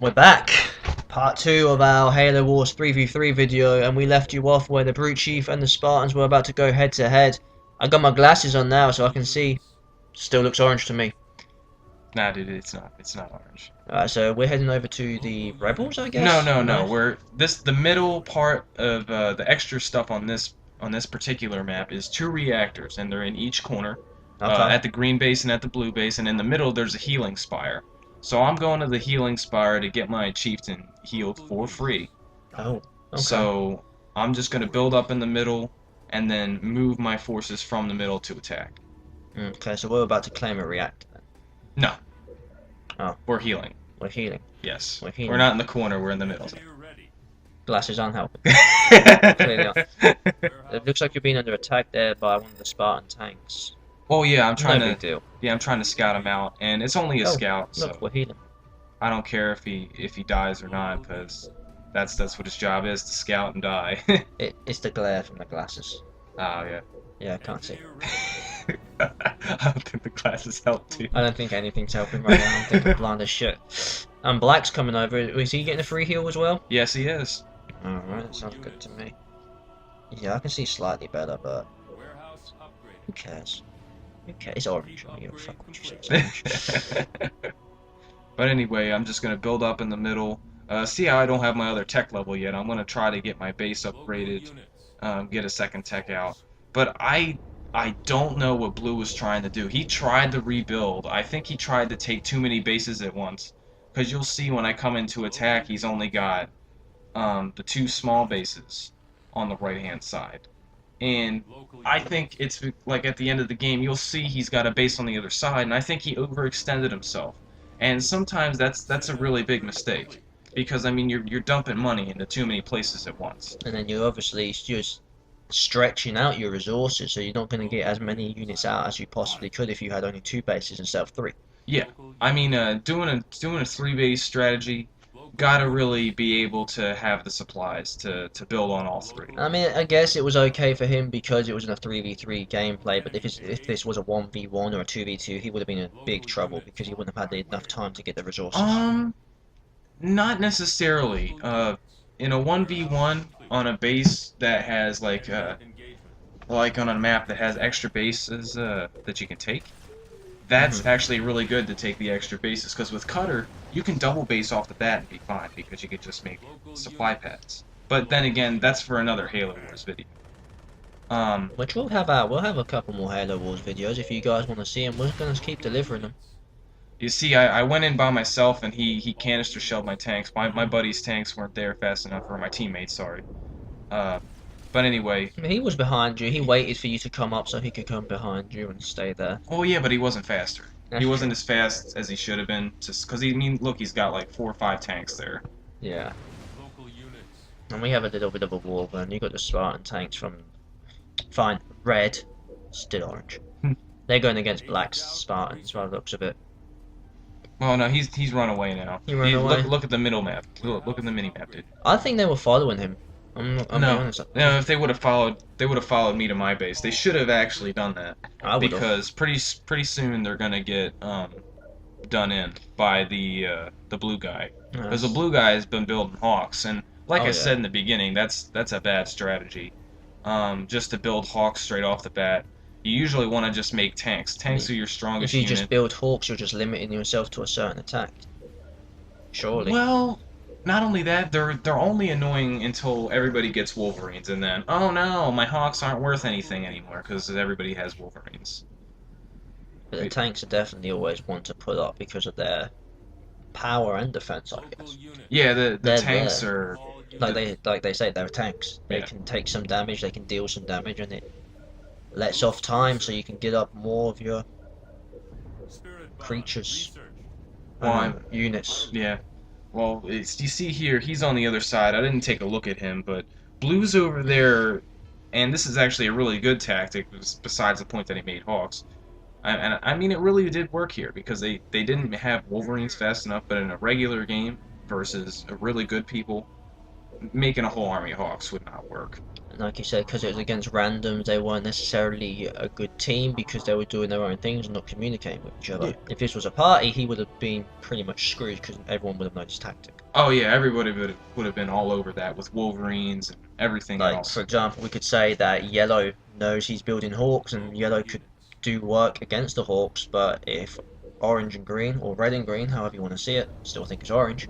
We're back. Part 2 of our Halo Wars 3v3 video, and we left you off where the Brute Chief and the Spartans were about to go head to head. I got my glasses on now so I can see. Still looks orange to me. Nah, dude, it's not. It's not orange. Alright, so we're heading over to the Rebels, I guess? No. The middle part of the extra stuff on this particular map is 2 reactors, and they're in each corner. Okay. At the green base and at the blue base, and in the middle there's a healing spire. So I'm going to the healing spire to get my chieftain healed for free. Oh, okay. So I'm just gonna build up in the middle and then move my forces from the middle to attack. Okay, so we're about to claim a reactor then. No. Oh. We're healing. We're healing. Yes. We're healing. We're not in the corner, we're in the middle. Glasses aren't helping. Clearly not. It looks like you're being under attack there by one of the Spartan tanks. Oh yeah, I'm trying No to. big deal. Yeah, I'm trying to scout him out, and it's only a scout, Look, so we're healing. I don't care if he dies or not, because that's what his job is, to scout and die. It's the glare from the glasses. Oh yeah. Yeah, I can't see. I don't think the glasses help too. I don't think anything's helping right now. I think I'm blind as shit. And Black's coming over. Is he getting a free heal as well? Yes, he is. Alright, that sounds good to me. Yeah, I can see slightly better, but who cares? Who cares? It's orange. I don't give a fuck what you say. It's orange. But anyway, I'm just gonna build up in the middle. See how I don't have my other tech level yet. I'm gonna try to get my base upgraded, get a second tech out. But I don't know what Blue was trying to do. He tried to rebuild. I think he tried to take too many bases at once. Because you'll see when I come into attack, he's only got the 2 small bases on the right-hand side. And I think it's like at the end of the game, you'll see he's got a base on the other side, and I think he overextended himself. And sometimes that's a really big mistake. Because, I mean, you're dumping money into too many places at once. And then you're obviously just stretching out your resources, so you're not going to get as many units out as you possibly could if you had only 2 bases instead of 3. Yeah, I mean, doing a 3-base strategy, gotta really be able to have the supplies to build on all 3. I mean, I guess it was okay for him because it was in a 3v3 gameplay, but if this was a 1v1 or a 2v2, he would have been in big trouble because he wouldn't have had enough time to get the resources. Not necessarily. In a 1v1 on a base that has like on a map that has extra bases that you can take, that's actually really good to take the extra bases, because with Cutter, you can double base off the bat and be fine, because you can just make supply pads. But then again, that's for another Halo Wars video. Which we'll have a couple more Halo Wars videos if you guys want to see them. We're gonna keep delivering them. You see, I went in by myself and he canister shelled my tanks. My buddy's tanks weren't there fast enough, or my teammates, sorry. But anyway. He was behind you. He waited for you to come up so he could come behind you and stay there. Oh yeah, but he wasn't faster. That's he wasn't true. as fast as he should have been. Just because look, he's got like 4 or 5 tanks there. Yeah. And we have a little bit of a war then. You got the Spartan tanks from, fine, red, still orange. They're going against black Spartans by the looks of it. Well, no, he's run away now. He ran away? Look at the middle map. Look at the mini map, dude. I think they were following him. I'm being honest. No. If they would have followed me to my base. They should have actually done that. Because pretty soon they're gonna get done in by the blue guy. Because the blue guy has been building Hawks, and like I said in the beginning, that's a bad strategy. Just to build Hawks straight off the bat. You usually want to just make tanks. Tanks are your strongest If you unit. just build Hawks, you're just limiting yourself to a certain attack. Surely. Well, not only that, they're only annoying until everybody gets Wolverines, and then, oh no, my Hawks aren't worth anything anymore because everybody has Wolverines. But the tanks are definitely always one to put up because of their power and defense, I guess. Yeah, the tanks are like they say, they're tanks. They can take some damage, they can deal some damage, and it lets off time so you can get up more of your creatures. Units. Yeah. Well, you see here, he's on the other side. I didn't take a look at him, but Blue's over there, and this is actually a really good tactic, besides the point that he made Hawks. And I mean, it really did work here, because they didn't have Wolverines fast enough, but in a regular game versus a really good people, making a whole army of Hawks would not work. And like you said, because it was against randoms, they weren't necessarily a good team because they were doing their own things and not communicating with each other. Yeah. If this was a party, he would have been pretty much screwed because everyone would have known his tactic. Oh yeah, everybody would have been all over that with Wolverines and everything Like, else. for example, we could say that Yellow knows he's building Hawks and Yellow could do work against the Hawks, but if Orange and Green, or Red and Green, however you want to see it, still think it's Orange,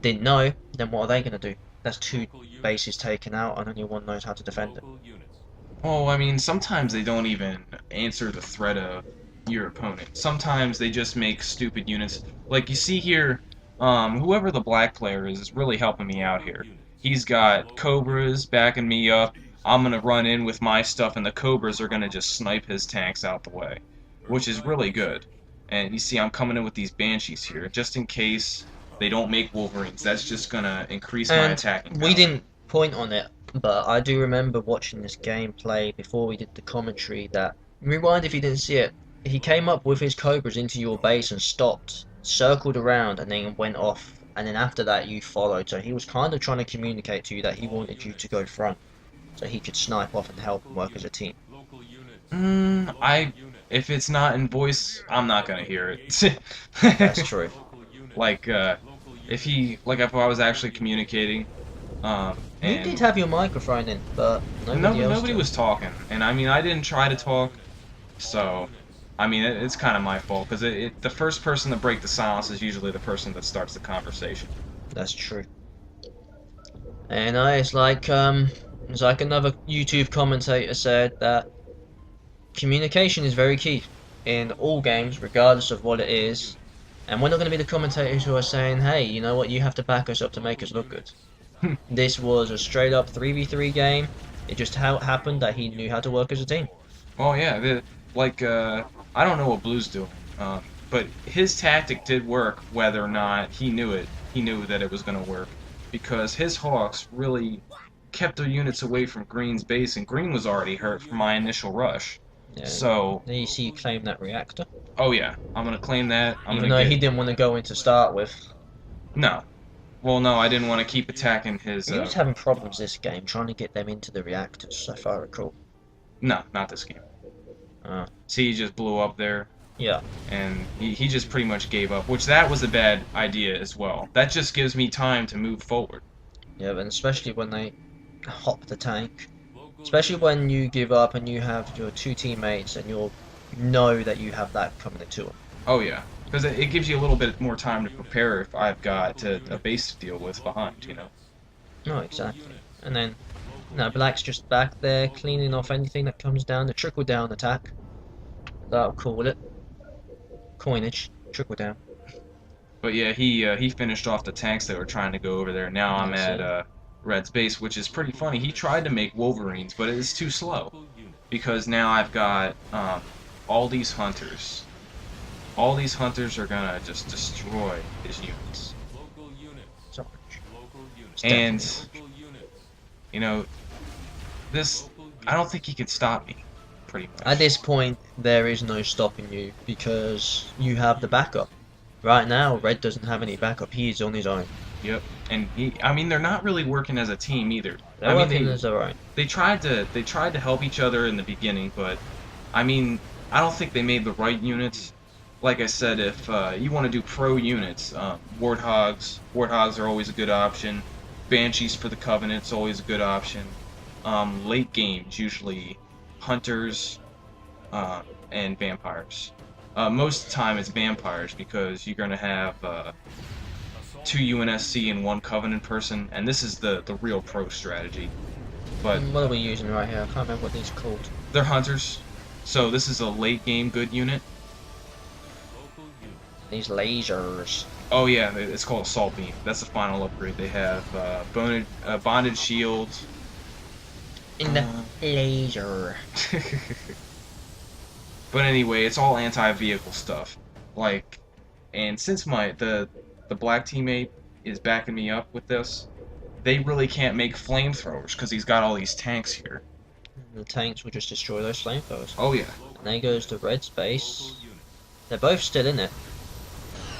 didn't know, then what are they going to do? That's two bases taken out and only one knows how to defend it. Well, I mean, sometimes they don't even answer the threat of your opponent. Sometimes they just make stupid units. Like you see here, whoever the black player is really helping me out here. He's got Cobras backing me up. I'm gonna run in with my stuff, and the Cobras are gonna just snipe his tanks out the way, which is really good. And you see, I'm coming in with these Banshees here, just in case they don't make Wolverines. That's just gonna increase my attacking power. We didn't point on it, but I do remember watching this gameplay before we did the commentary that, rewind if you didn't see it, he came up with his Cobras into your base and stopped, circled around, and then went off, and then after that you followed, so he was kind of trying to communicate to you that he wanted you to go front, so he could snipe off and help and work as a team. If it's not in voice, I'm not gonna hear it. That's true. Like, if I was actually communicating, You and did have your microphone in, but nobody was talking, and I mean, I didn't try to talk, so, I mean, it's kind of my fault, because the first person to break the silence is usually the person that starts the conversation. That's true. And it's like another YouTube commentator said that communication is very key in all games, regardless of what it is. And we're not going to be the commentators who are saying, hey, you know what, you have to back us up to make us look good. This was a straight up 3v3 game. It just happened that he knew how to work as a team. Oh yeah, I don't know what Blue's doing, but his tactic did work whether or not he knew it. He knew that it was going to work, because his Hawks really kept their units away from Green's base, and Green was already hurt from my initial rush. Yeah. So, Then you see you claim that reactor. oh yeah, I'm gonna claim that. Even though he didn't want to go in to start with. No. Well, no, I didn't want to keep attacking his... He was having problems this game, trying to get them into the reactors, if I recall. No, not this game. See, he just blew up there. Yeah. And he just pretty much gave up, which that was a bad idea as well. That just gives me time to move forward. Yeah, and especially when they hop the tank. Especially when you give up and you have your two teammates and you know that you have that coming into them. Oh yeah, because it gives you a little bit more time to prepare if I've got a base to deal with behind, you know. No, exactly. And then, no, Black's just back there cleaning off anything that comes down, the trickle down attack. That'll call it. Coinage, trickle down. But yeah, he finished off the tanks that were trying to go over there. Now I'm at Red's base, which is pretty funny. He tried to make Wolverines, but it is too slow, because now I've got all these hunters. All these hunters are gonna just destroy his units. And you know, I don't think he can stop me. Pretty much. At this point, there is no stopping you because you have the backup. Right now, Red doesn't have any backup. He's on his own. Yep, and I mean, they're not really working as a team either. They're working as their own. They tried to help each other in the beginning, but I mean, I don't think they made the right units. Like I said, if you want to do pro units, Warthogs are always a good option. Banshees for the Covenant's always a good option. Late games, usually Hunters and Vampires. Most of the time it's Vampires, because you're going to have 2 UNSC and 1 Covenant person, and this is the real pro strategy. But what are we using right here? I can't remember what these are called. They're Hunters, so this is a late game good unit. These lasers. Oh yeah, it's called Assault Beam. That's the final upgrade. They have Bonded Shield. In the laser. But anyway, it's all anti-vehicle stuff. Like, and since the black teammate is backing me up with this, they really can't make flamethrowers because he's got all these tanks here. The tanks will just destroy those flamethrowers. Oh yeah. And there goes the Red's base. They're both still in it.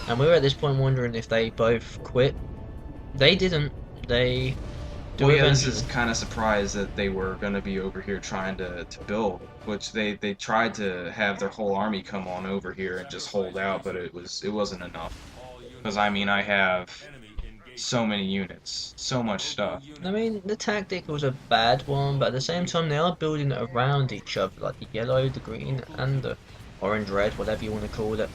And we were at this point wondering if they both quit. They didn't. They do Well, yeah, this eventually. is kind of surprised that they were going to be over here trying to build, which they tried to have their whole army come on over here and just hold out, but it wasn't enough. Because I mean, I have so many units, so much stuff. I mean, the tactic was a bad one, but at the same time, they are building it around each other, like the yellow, the green, and the orange, red, whatever you want to call it,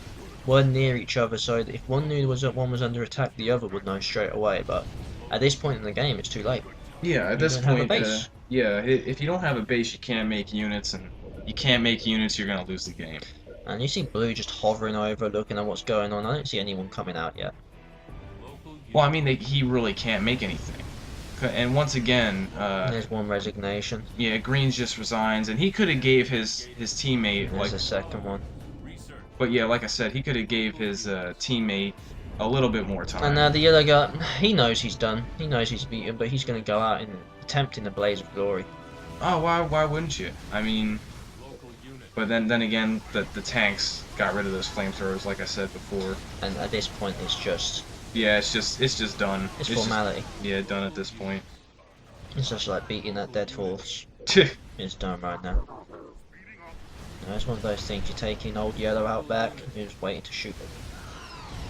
were near each other, so that if one knew one was under attack, the other would know straight away. But at this point in the game, it's too late. Yeah, at You this don't have a point, base. yeah, if you don't have a base, you can't make units, and you can't make units, you're gonna lose the game. And you see blue just hovering over, looking at what's going on. I don't see anyone coming out yet. Well, I mean, he really can't make anything. And once again, There's one resignation. yeah, Greens just resigns, and he could have gave his teammate There's like, a second one. but yeah, like I said, he could have gave his teammate a little bit more And time. now the yellow guy, he knows he's done. He knows he's beaten, but he's going to go out and attempt in the blaze of glory. Oh, why wouldn't you? I mean, but then again, the tanks got rid of those flamethrowers, like I said before. And at this point, it's just Yeah, it's just done. it's just- formality. yeah, done at this point. It's just like beating that dead horse. It's done right now. No, it's one of those things. You're taking old yellow out back, and you're just waiting to shoot them.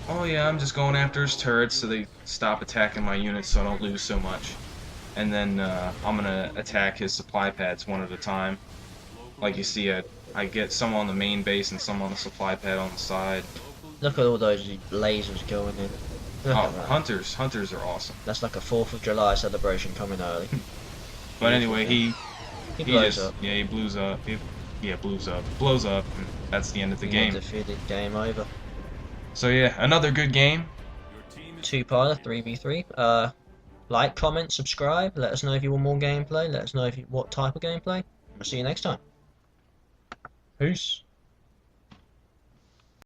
Oh yeah, I'm just going after his turrets so they stop attacking my units so I don't lose so much. And then I'm gonna attack his supply pads one at a time. Like you see, I get some on the main base and some on the supply pad on the side. Look at all those lasers going in. Look Oh, at that. hunters are awesome. That's like a 4th of July celebration coming early. But anyway, He he blows just up. yeah he blows up. Blows up, and that's the end of the game. Defeated, game over. So yeah, another good game. Two-parter, 3v3. Like, comment, subscribe. Let us know if you want more gameplay. Let us know what type of gameplay. We'll see you next time. Peace.